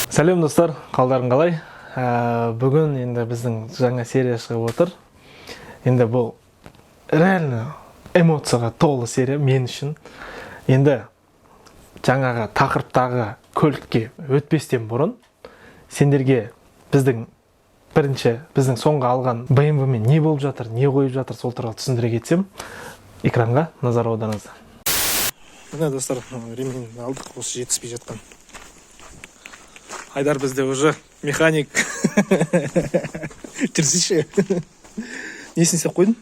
Сәлем достар, қалдарың қалай? Бүгін енді біздің жаңа серия шығып отыр. Енді бұл реально эмоцияға толы серия мен үшін. Енді жаңаға тақырыптағы көлікке өтпестен бұрын сендерге біздің соңғы алған BMW-мен не болып жатыр, не қойып жатыр, сол туралы түсіндіре кетсем, экранға назар аударыңыздар. Міне достар, ремень алдық, осы жетіспей жатқан. Айдар бізде уже механик. Жүрсейші. Несін сеп қойдың?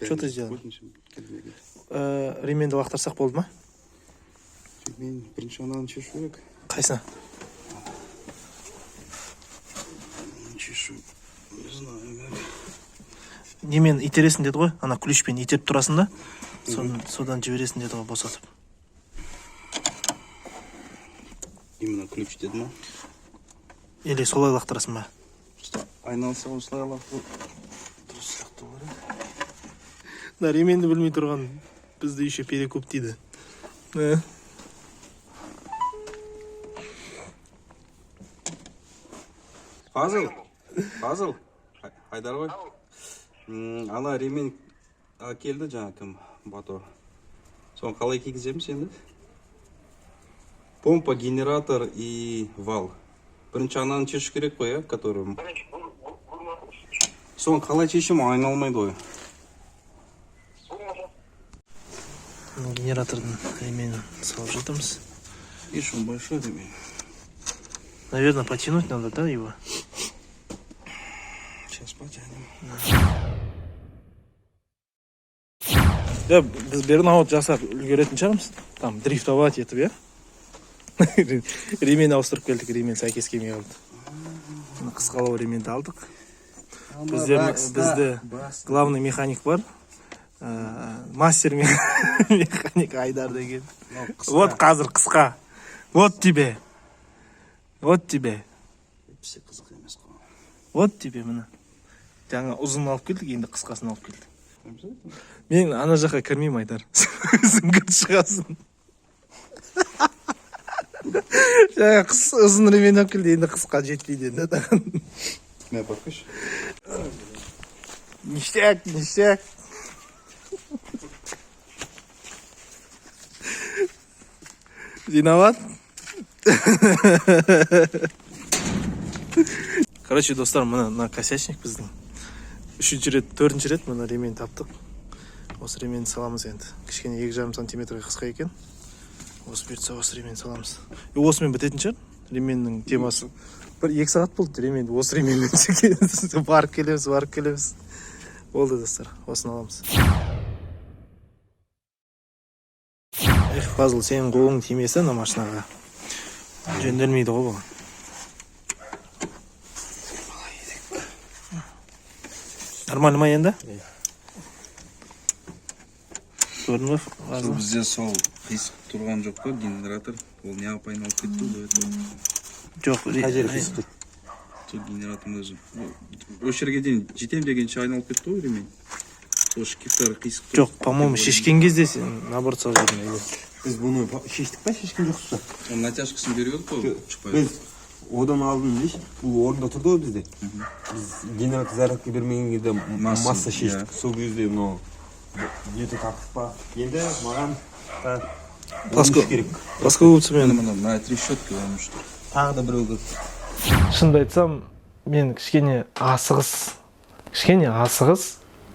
Что ты сделал? Ременді лақтарсақ болды ма? Ремень бірінші ананы шешу керек. Қайсына? Шешу, не знаю. Немен итересің деді ғой? Ана ключпен итеріп тұрасың да? Содан жібересің деді ғой босатып. Именно ключ деді ма? Или солай лақтырасың ба? Айналса осылай лақтыру дұрыс сияқты болар. Да, ременді білмей тұрған бізді еще перекоп дейді. Фазыл, Айдар ғой. Ана ремень келді жаңа кім, Бато. Соны қалай кигіземіз енді? Помпа, генератор и вал. Бірінші ананы шешу керек қой, который... Соны қалай шешім айналмайды ғой. Генератордың ременін салып жатырмыз. Видишь, он большой ремень. Наверное, потянуть надо, да, его? Сейчас потянем. Да, біз бернаут жасап үлгеретін шығармыз. Там дрифтовать етіп, я? Ремень ауыстырып келдік, ремень сәйкес келмей қалды. Қысқалау ременді алдық. Бізде главный механик бар. Мастер механик Айдар деген. Вот қазір қысқа. Вот тебе. Вот тебе. Все қызық емес қой. Вот тебе мына. Жаңа ұзын алып келдік, енді қысқасын алып келдік. Мен ана жаққа кірмеймін, Айдар. Өзің кіріп шығасың. Жаңа ұзын ремень алып келді, енді қысқа жетпейді. Мен бақыш. Ништяк. Виноват? Короче, достар, мына косячник біздің. 4-ші рет мына ремень таптық. Осы ременді саламыз енді. Кішкене 2,5 сантиметрге қысқа екен. Осы бұйыртса осы ремень саламыз. Осымен бітетін шығар. Ременнің темасы. 1-2 сағат болды ременді. Осы ременмен барып келеміз. Болды достар. Осыны аламыз. Фазыл, сенің қолың тимесе ана машинаға. Жөнделмейді ғой бұл. Нормально ма енді? Көрдің ғой, Фазыл? Бізде сол қисық тұрған жоқ қой, генератор. Ол не апай айналып кетті ғой. Жоқ, Сол генераторын өзі. Осы жерге дейін жетем дегенше айналып кетті ғой ремень. Сол шкифтары қисық. Жоқ, по-моему, шешкен кезде сен наоборот салып жүрген. Біз бұны шештік па, шешкен жоқсыз ба? Оның натяжкасын беріп қой, шықпай. Біз одан алдын дейші, бұл орында тұрды ғой бізде. Біз генератор зарядка бермеген кезде масса шештік. Сол кезде мынау еті тартып па. Енді маған Плоскогубцы мен. На трещотке оның үшін. Тағы да біреу көп. Шынды айтсам, мен кішкене асығыс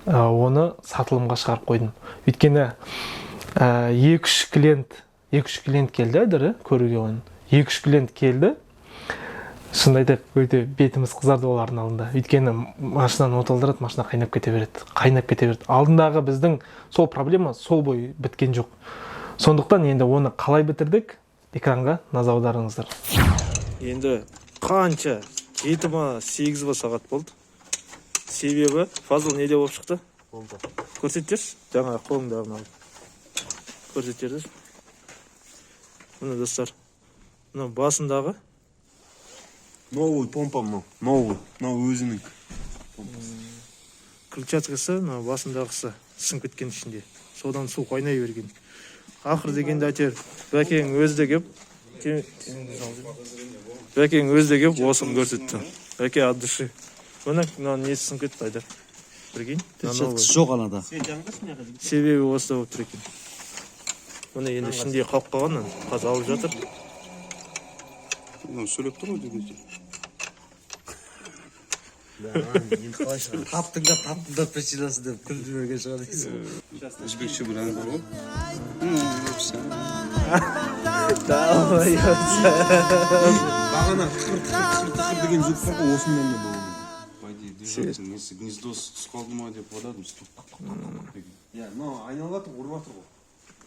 оны сатылымға шығарып қойдым. Өйткені 2-3 клиент келді, Айдар, көруге оны. 2-3 клиент келді. Шынды айтып, өте бетіміз қызарды олардың алдында. Өйткені машинаны оталдырады, машина қайнап кете береді. Алдындағы біздің сол проблема сол бой біткен жоқ. Сондықтан енді оны қалай бітірдік? Экранға назар аударыңыздар. Енді қанша 7-8 сағат болды. Себебі Фазыл неде болып шықты? Болды. Көрсеттерші, жаңа қолыңдағын алып. Көрсеттерді. Мына достар, мына басындағы Новый помпа мынау. Новый өзінің помпасы. Клетчаткасы, басындағысы сынып кеткен ішінде. Содан су қайнай берген. Ақыр дегенде әйтеуір бәкең өзі де кеп Бәкең өзде келіп осыны көрсетті. Бәке от души. Мына мынаның несі сынып кетті Айдар. Прикинь. Перчаткасы жоқ анада. Себебі осы болып тұр екен. Мына енді ішінде қалып қалған, қазір алып жатыр. Сөйлеп тұр ғой дегенде. Таптыңдар причинасы деп күлдірмеген шығар дейсің. Өзбекше бір ән бар ғой. Бағана қыр деген жүк бар ғой, осымен де болуы. Пойди, держаться, гнездо түсіп қалды ма деп ойладым. Иә, мынау айналып жатыр, ұрып жатыр ғой.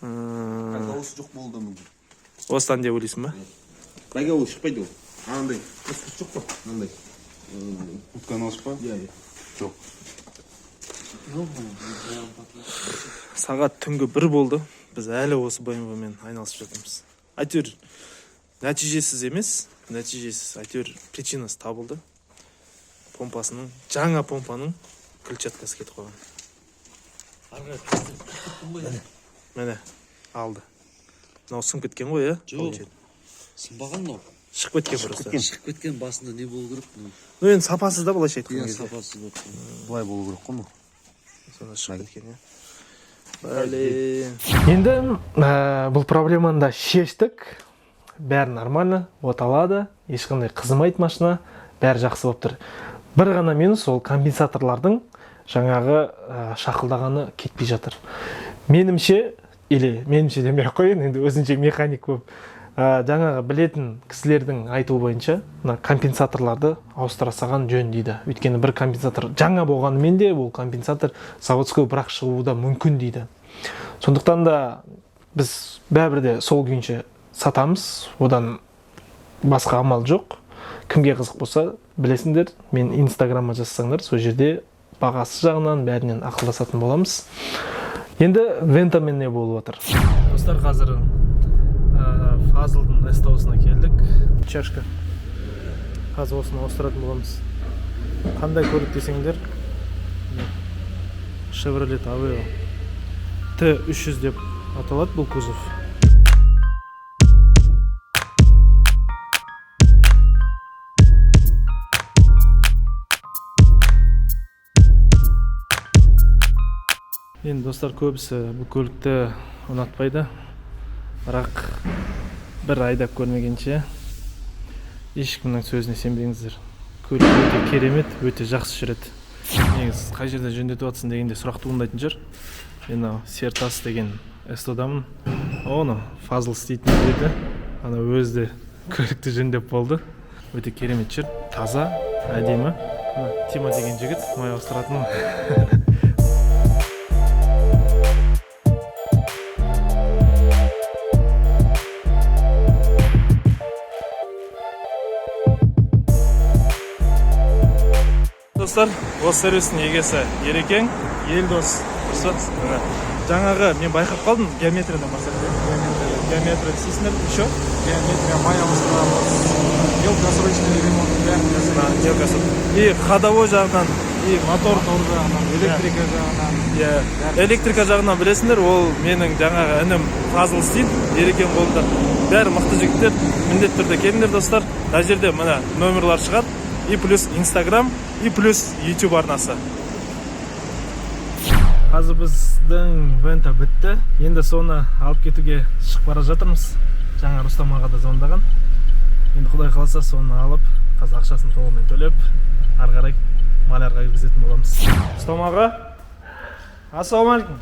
Қайдауысы жоқ болуы да мүмкін. Осыдан деп ойлайсың ба? Бәйге ол шықпайды ол. Анандай, құс жоқ қой, анандай. Утканы алып па? Иә, Жоқ. Сағат түнгі 1 болды. Біз әлі осы БМВ-мен айналысып жатырмыз. Әйтеуір нәтижесіз емес, әйтеуір причинасы табылды. Жаңа помпаның клетчаткасы кетіп қойған. Міне, алды. Мынау сынып кеткен ғой, иә? Жоқ. Сынбаған мынау. Шығып кеткен просто. Шығып кеткен басында не болу керек? Ну енді сапасыз да былайша айтқан кезде. Сапасыз болып. былай болу керек қой ма? Сонда шығып кеткен, иә. Енді бұл проблеманы да шештік. Бәрі нормально, оталады, ешқандай қызымайды машина, бәрі жақсы болып тұр. Бір ғана минус ол компенсаторлардың жаңағы шақылдағаны кетпей жатыр. Менімше демей ақ қояйын, енді өзінше механик болып. Жаңағы білетін кісілердің айтуы бойынша компенсаторларды ауыстыра салған жөн дейді. Өйткені бір компенсатор жаңа болғанымен де ол компенсатор заводской бірақ шығуы да мүмкін дейді. Сондықтан да біз бәрібір сол күйінше сатамыз, одан басқа амал жоқ. Кімге қызық болса білесіңдер, мен инстаграмға жазсаңдар, сол жерде бағасы жағынан бәрінен ақылдасатын боламыз. Енді вентамен не болып отыр? Достар, қазір Фазылдың СТО-сына келдік. Чашка. Қазір осыны ауыстыратын боламыз. Қандай көлік десеңдер? Chevrolet Aveo T300 деп аталады бұл кузов. Енді достар, көбісі бұл көлікті ұнатпайды. Бірақ бір айдап көрмегенше ешкімнің сөзіне сенбеңіздер. Көлік өте керемет, өте жақсы жүреді. Негізі қай жерде жөндетіп жатсың дегенде сұрақ туындайтын шығар. Мен Сертас деген СТО-дамын. Оны Фазыл істейтін еді. Ана өзі көлікті жөндеп болды. Өте керемет жүр. Таза, әдемі. Тима деген жігіт май ауыстыратын. Достар, осы сервистің егесі Ерекең, Елдос. Жаңағы мен байқап қалдым, геометрияда мақсат. Геометрия дейсіңдер, еще? Геометрия, май ауыстырамыз, елкосрочный ремонт, и ходовой жағынан, и мотор жағынан, электрика жағынан. Электрика жағынан білесіңдер, ол менің жаңағы інім Фазыл істейді, Ерекең қолында. Бәрі мықты жігіттер, міндетті түрде келіңдер достар. Мына жерде мына номерлар шығады. И плюс Instagram, и плюс YouTube арнасы. Қазір біздің вента бітті. Енді соны алып кетуге шығып бара жатырмыз. Жаңа Рустам аға да звондаған. Енді Құдай қаласа соны алып, қазір ақшасын толығымен төлеп, ары қарай малярға кіргізетін боламыз. Рустам аға. Ассалаумағалейкум.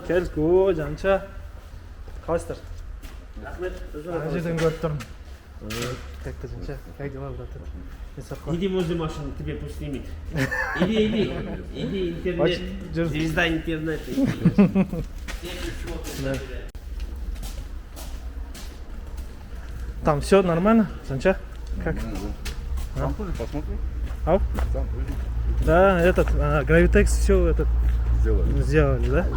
Келдік, о, жанша. Қалайсыздар? Рахмет. Ана жерден көріп тұрмын. Как ты, Жанча? Как дела, брат? Иди возле машины, тебе пусть снимет. Иди, интернет. Звезда интернета. Там все нормально, Жанча? Как? Посмотрим. Ау? Да, Gravitex все сделали, да?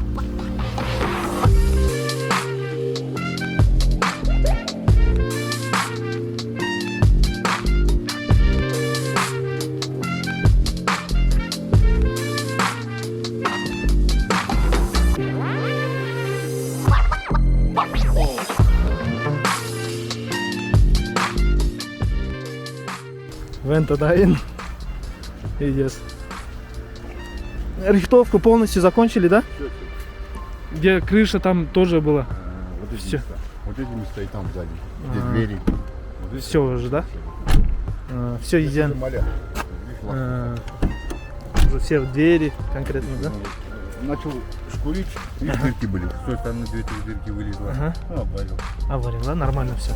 Вента дайын. Идет. Рихтовку полностью закончили, да? Где крыша там тоже была. Вот эти Всё. места. Вот эти места и там сзади. Где двери. Вот эти Все уже, да? Все Это идеально. маля. Видишь, Уже все в двери конкретно, да? начал шкурить, видишь, дырки были. С той стороны 2-3 дырки вылезло. Ага. Ну, обварил. Авария, да? Нормально все.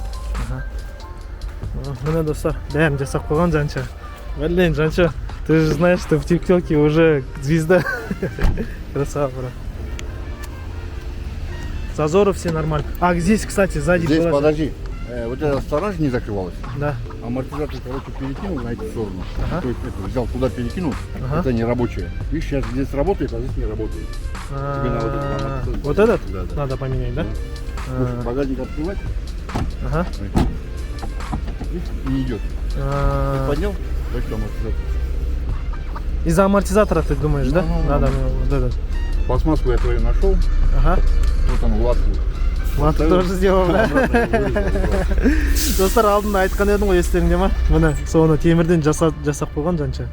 Міне достар, бәрін жасап қойған Жанча. Блин, Жанча, ты же знаешь, что в ТикТоке уже звезда. Красава, брат. Зазоры все нормально. А здесь, кстати, сзади Здесь, была- подожди, вот эта сторона же не закрывалась. Да. Амортизатор, короче, перекинул на эту сторону. Ага. То есть это взял туда, перекинул. Ага. Это не рабочее. Видишь, сейчас здесь работает, а здесь не работает. Тебе надо вот этот амортизатор. Вот этот? Да, да. Надо поменять, да? Слушай, багажник открывать, Ага. видишь, не идет. Поднял, дальше амортизатор. Из-за амортизатора ты думаешь, да? Ну, Надо вот этот. Пластмассу я твою нашел, Ага. вот там латку. Латку тоже сделал, да? Достар, алдында айтқан едім ғой, естеріңде ма? Міне соны темірден жасап қойған Жанча.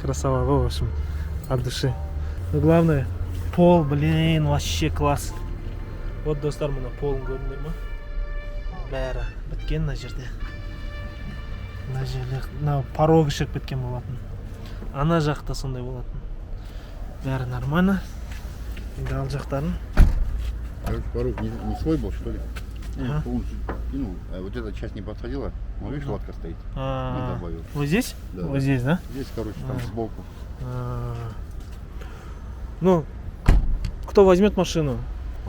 Красава ғой, в общем, от души. Но главное, пол, блин, вообще класс. Вот, достар, мына полын көрдіңдер ма? Бәрі біткен мына жерде. Мына жерде, мына порог ішік біткен болатын. Ана жақта сондай болатын. Бәрі нормально. Енді ал жақтарын. Короче, порог не свой был, что ли? Ага. Полностью кинул, а вот эта часть не подходила. Ну, видишь, латка стоит. Не добавил. Вот здесь? Да. Вот здесь, да? Здесь, короче, там сбоку. Ну, кто возьмет машину?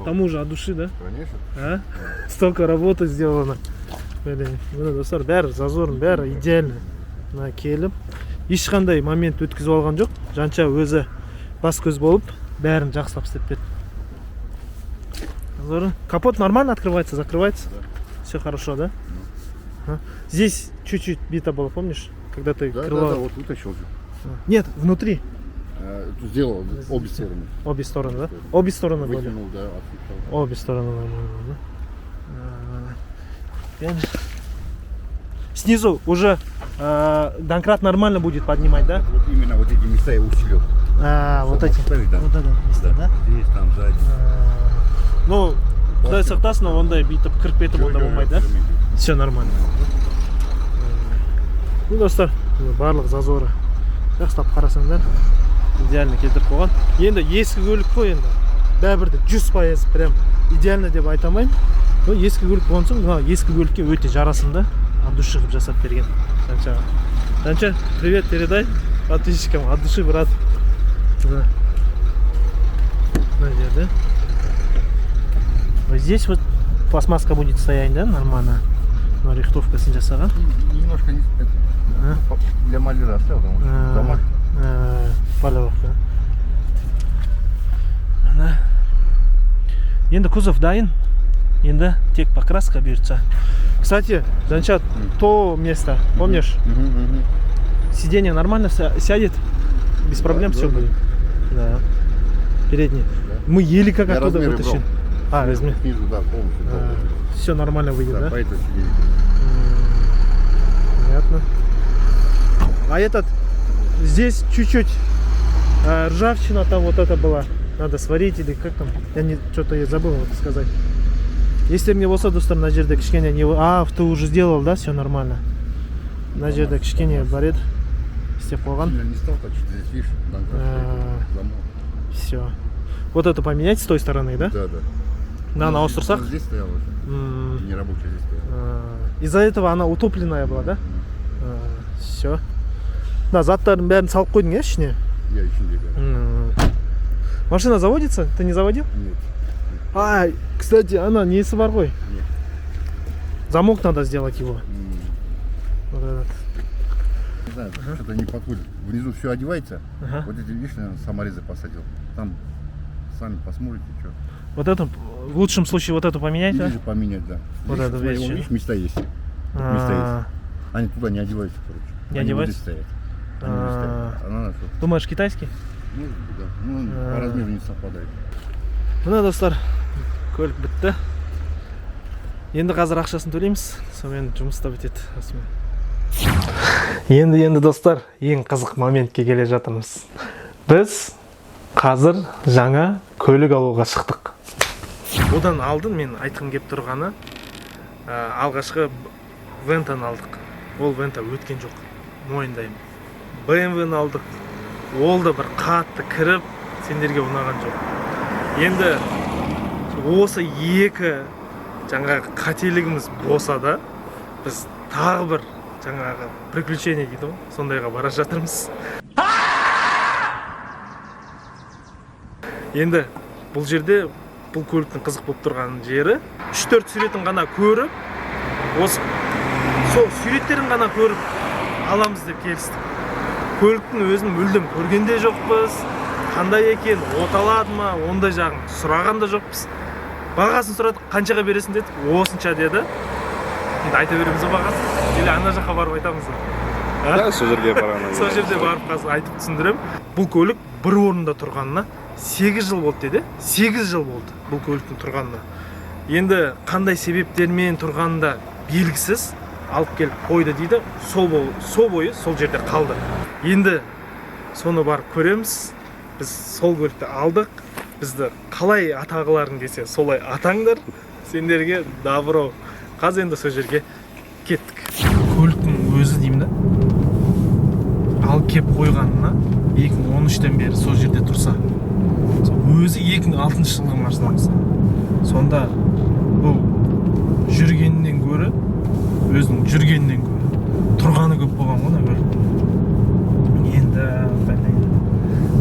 Тому же от души, да? Конечно. А? Столько работы сделано. Блин, міне достар, бәрі зазорын, бәрі идеально. Мына келіп, ешқандай момент өткізіп алған жоқ. Жанча өзі бас көз болып, бәрін жақсылап істеп берді. Зазоры. Капот нормально открывается, закрывается? Да. Все хорошо, да? Ага. Здесь чуть-чуть бита было, помнишь? Когда ты Да, крыло... да, вот вытащил же. Нет, внутри. Сделал обе стороны. Обе стороны, да? Обе стороны были. Вытянул, да, отвечал. Обе стороны нормально, да? Снизу уже домкрат нормально будет поднимать, да? Вот именно вот эти места я усилил. Вот эти. Поставить, да. Вот это место, да? Здесь, там, сзади. Ну, Құдай сақтасын, ондай бүйтіп кіріп кетіп онда болмайды, да? Все нормально. Ну, достар, барлық зазоры жақсылап қарасаңдар, идеально келтіріп қойған. Енді ескі көлік қой енді. Бәрібір де 100% прям идеально деп айта алмаймын. Но ескі көлік болған соң, мына ескі көлікке өте жарасымды, от души қылып жасап берген. Жанчаға. Жанча, привет передай подписчикам, от души, брат. Мына жерде. Вот здесь вот пластмасска будет стоять, да, нормально. Но рихтовкасын жасаған. Немножко не... для маляра оставил, потому что замок. Полировка. Ана. Енді кузов дайын. Енді тек покраска бұйыртса. Кстати, Жанча, то место, помнишь? Сиденье нормально сядет? Без проблем все будет? Да. Передний. Мы еле как Я оттуда размеры вытащили. брал. А, возьми. Снизу, да, полностью. Все нормально выйдет, Да, да? по этой сиденье. Понятно. А этот, здесь чуть-чуть ржавчина там вот это была. Надо сварить или как там? Я не, что-то я забыл вот сказать. Если мне вот с этой стороны на жерде кішкене не... А, ты уже сделал, да? Все нормально. На жерде кішкене барет. Істеп қойған. Сильно не стал, так что здесь, видишь, замок. Все. Вот это поменять с той стороны, да? Да, да. На ауыстырсақ? Он здесь стоял уже. Не рабочий здесь стоял. Из-за этого она утопленная была, да? Все. Да, заттарын бәрін салып қойдың, иә, ішіне? Я еще не. Машина заводится? Ты не заводил? Нет. А, кстати, она несі бар ғой? Нет. Замок надо сделать его. Вот этот. Не знаю, что-то не подходит. Внизу все одевается. Ага. Вот эти, видишь, наверное, саморезы посадил. Там сами посмотрите, что. Вот эту, в лучшем случае вот эту поменять, да? Или же поменять, да. Вот Видишь, это смотри, вещи, вон, да? видишь, места есть. Места есть. Они туда не одеваются, короче. Не Они вот одеваются? здесь стоят. Они здесь стоят. А надо что? Думаешь, китайский? Ну, да. Ну, по размеру не совпадает. Мына достар, көлік бітті. Енді қазір ақшасын төлейміз, сонымен жұмыс та бітеді. Енді достар, ең қызық моментке келе жатырмыз. Біз қазір жаңа көлік алуға шықтық. Одан алдын мен айтқым кеп тұрғаны, алғашқы Вентаны алдық. Ол Вента өткен жоқ, мойындаймын. BMW-ны алдық. Ол да бір қатты кіріп, сендерге ұнаған жоқ. Енді осы екі жаңағы қателігіміз болса да, біз тағы бір жаңағы приключение дейді ғой, сондайға бара жатырмыз. Енді бұл жерде бұл көліктің қызық болып тұрған жері 3-4 суретін ғана көріп, сол суреттерін ғана көріп аламыз деп келістік. Көліктің өзін мүлдем көргенде жоқпыз, қандай екен, оталады ма, ондай жағын сұраған да жоқпыз. Бағасын сұрадық, қаншаға бересің дедік, осынша деді. Енді айта береміз бағасын, или ана жаққа барып айтамыз да. Сол жерге барғаннан Сол жерде барып қазір айтып түсіндірем. Бұл көлік бір орында тұрғанына 8 жыл болды деді. 8 жыл болды бұл көліктің тұрғанына. Енді қандай себептермен тұрғанында белгісіз, алып келіп қойды дейді. Сол бойы сол жерде қалды. Енді соны барып көреміз. Біз сол көлікті алдық. Бізді қалай атағыларың десе, солай атаңдар. Сендерге добро. Қазір енді сол жерге кеттік. Көліктің өзі деймін да. Алып кеп қойғанына 2013-тен бері сол жерде тұрса, өзі 2006 жылғы машинамыз. Сонда бұл жүргеннен гөрі, өзінің жүргеннен гөрі тұрғаны көп болған ғой көлік. Енді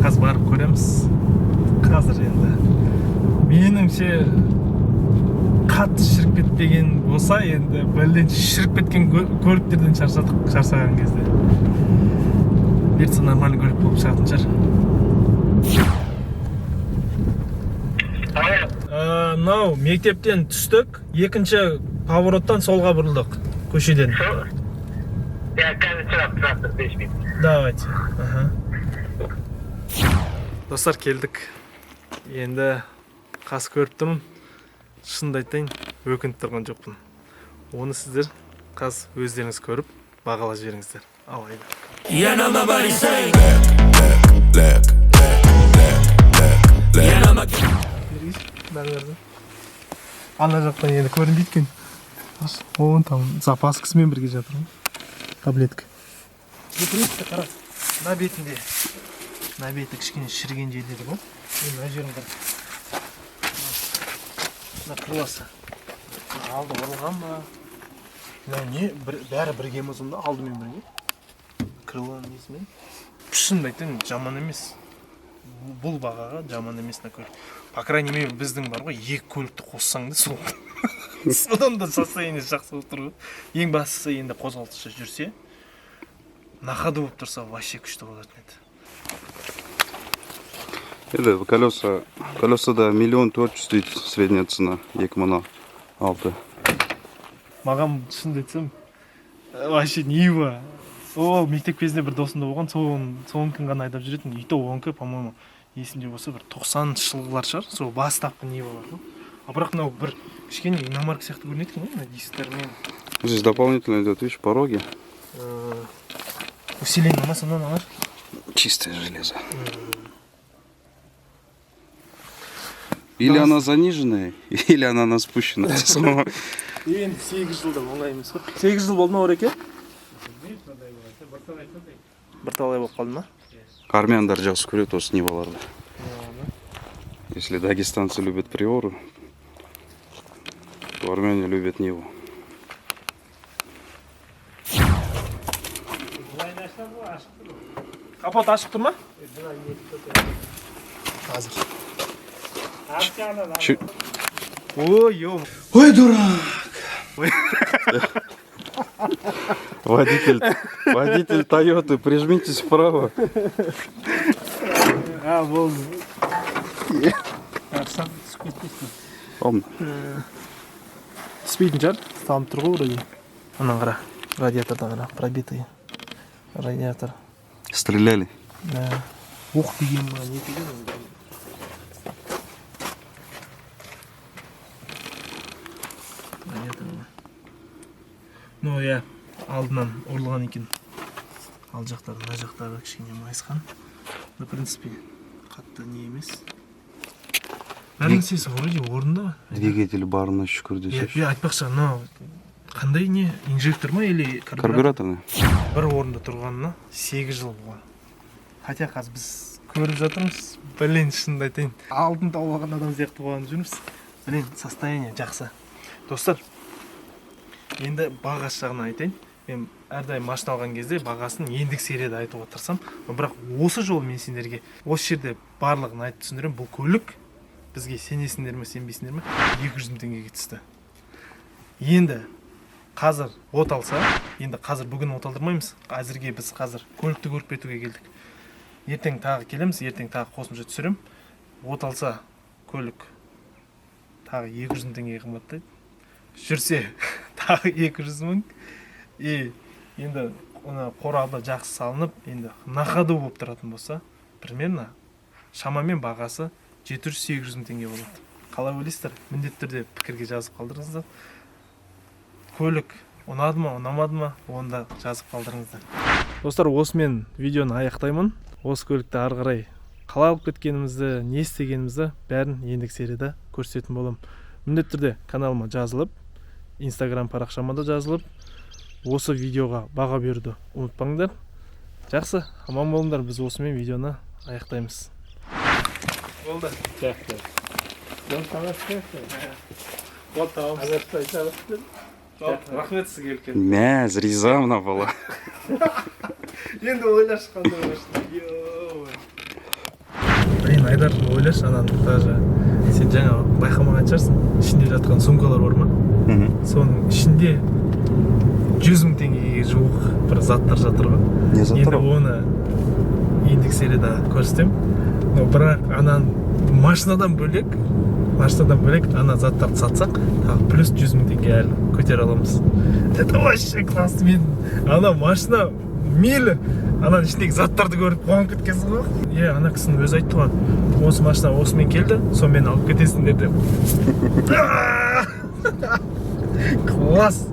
қазір барып көреміз. Қазір енді меніңше қатты шіріп кетпеген болса, енді білден шіріп кеткен көліктерден шаршаған кезде. Берсе нормальный көлік болып шығатын шығар. Мынау мектептен түстік, екінші повороттан солға бұрылдық көшеден. Я, кажется, трактор 5 минут. Давайте. Достар, келдік. Енді қас көріп тұрмын. Шынды айтайын, өкініп тұрған жоқпын. Оны сіздер қас өздеріңіз көріп, бағала жіберіңіздер. Алайда. Ана жақтан енді көрінбейді екен. Оған там запаскасымен бірге жатыр ғой. Таблетка. Депрессия қара. На бетінде. На беті кішкене шірген жерлері ғой. Мына жерін қара. Мына крыласы. Алды ұрылған ба? Не, бәрі бірге ме сонда? Алдымен бірге. Крыланы несімен? Шынды айтайын, жаман емес. Бұл бағаға жаман емес на көлік. По крайней мере, біздің бар ғой, екі көлікті қоссаң да сол. Содан да состояние жақсы болып тұр ғой. Ең бастысы енді қозғалтқышы жүрсе, на ходу болып тұрса, вообще күшті болатын еді. Енді колеса да 1 400 000 дейді, средняя цена 2006. Маған шынды айтсам, вообще Нива. Ол мектеп кезінде бір досымда болған, соңын ғана айдап жүретін. И то оңқы, по-моему, есімде болса бір 90 жылғылар шығар, сол бастапқы Нивалар ғой. А бірақ мынау бір кішкене иномарка сияқты көрінеді екен ғой, мына дисктармен. Здесь дополнительно идет, видишь, пороги. Усиление масынан алар. Чистое железо. Или она заниженная, или она спущенная. Енді 8 жылда оңай емес қой. 8 жыл болды ма Ореке? Бірталай болып қалды ма? Армяндар жақсы көреді осы Ниваларды. Если дагестанцы любят Приору, то армяне любят Ниву. Капот ашық тұр ма? Қазір. Ой, дурак! Водитель Тойоты, прижмитесь вправо. Болды. Помню. Түспейтін жар, салынып тұр ғой вроде. Анан қара, радиатордан қара, пробитый радиатор. Стреляли. Оқ деген ма, не деген? Ну, я алдынан ұрылған екен. Ал жақтары, мына жақтары кішкене майысқан. В принципе, қатты не емес. Бәрі нәрсесі вроде орында. Двигатель барына шүкір десек. Я айтпақшы, мынау қандай не, инжектор ма или Карбюраторный? бір орында тұрғанына 8 жыл болған. Хотя қазір біз көріп жатырмыз. Блин, шынымды айтайын. Алтын тауып алған адам сияқты болған жүрміз. Блин, состояние жақсы. Достар, енді бағасы жағынан айтайын. Мен әрдайым машина алған кезде бағасын ендік серияда айтуға тырысам. Бірақ осы жолы мен сендерге осы жерде барлығын айтып түсіндірем. Бұл көлік бізге сенесіңдер ме, сенбейсіңдер ме? 200 000 теңгеге түсті. Енді қазір от алса, енді қазір бүгін от алдырмаймыз. Әзірге біз қазір көлікті көріп кетуге келдік. Ертең тағы келеміз, ертең тағы қосымша түсірем. От алса, көлік тағы 200 000 теңгеге қымбаттайды. Жүрсе тағы 200 000. Енді қоралда жақсы салынып, енді нақаду болып тұратын болса, примерно шамамен бағасы 700-800 000 теңге болады. Қалай ойлайсыздар? Міндетті түрде пікірге жазып қалдырыңыздар. Көлік ұнады ма, ұнамады ма, онда жазып қалдырыңыздар. Достар, осымен видеоны аяқтаймын. Осы көлікті ары қарай қалай алып кеткенімізді, не істегенімізді бәрін ендігі серияда көрсететін боламын. Міндетті түрде каналыма жазылып, Instagram парақшама да жазылып, осы видеоға баға беруді ұмытпаңдар. Жақсы, аман болыңдар, біз осымен видеоны аяқтаймыз. Болды. Жақсы. Рахмет сізге үлкен. Мәз, риза мына бала. Енді ойлашы қандай ойлашы. Блин, Айдар, ойлашы, ананы даже сен жаңа байқамаған шығарсың. Ішінде жатқан сумкалар бар ма? Соның ішінде 100 000 теңгеге жуық бір заттар жатыр ғой. Не заттар? Енді оны ендігі серияда көрсетем. Но бірақ анан машинадан бөлек ана заттарды сатсақ, тағы плюс 100 000 теңге әлі көтере аламыз. Это вообще класс. Мен ана машина мейлі, ананың ішіндегі заттарды көріп қуанып кеткенсің ғой. Ана кісінің өзі айтты ғой, осы машина осымен келді, сонымен алып кетесіңдер деп. Класс.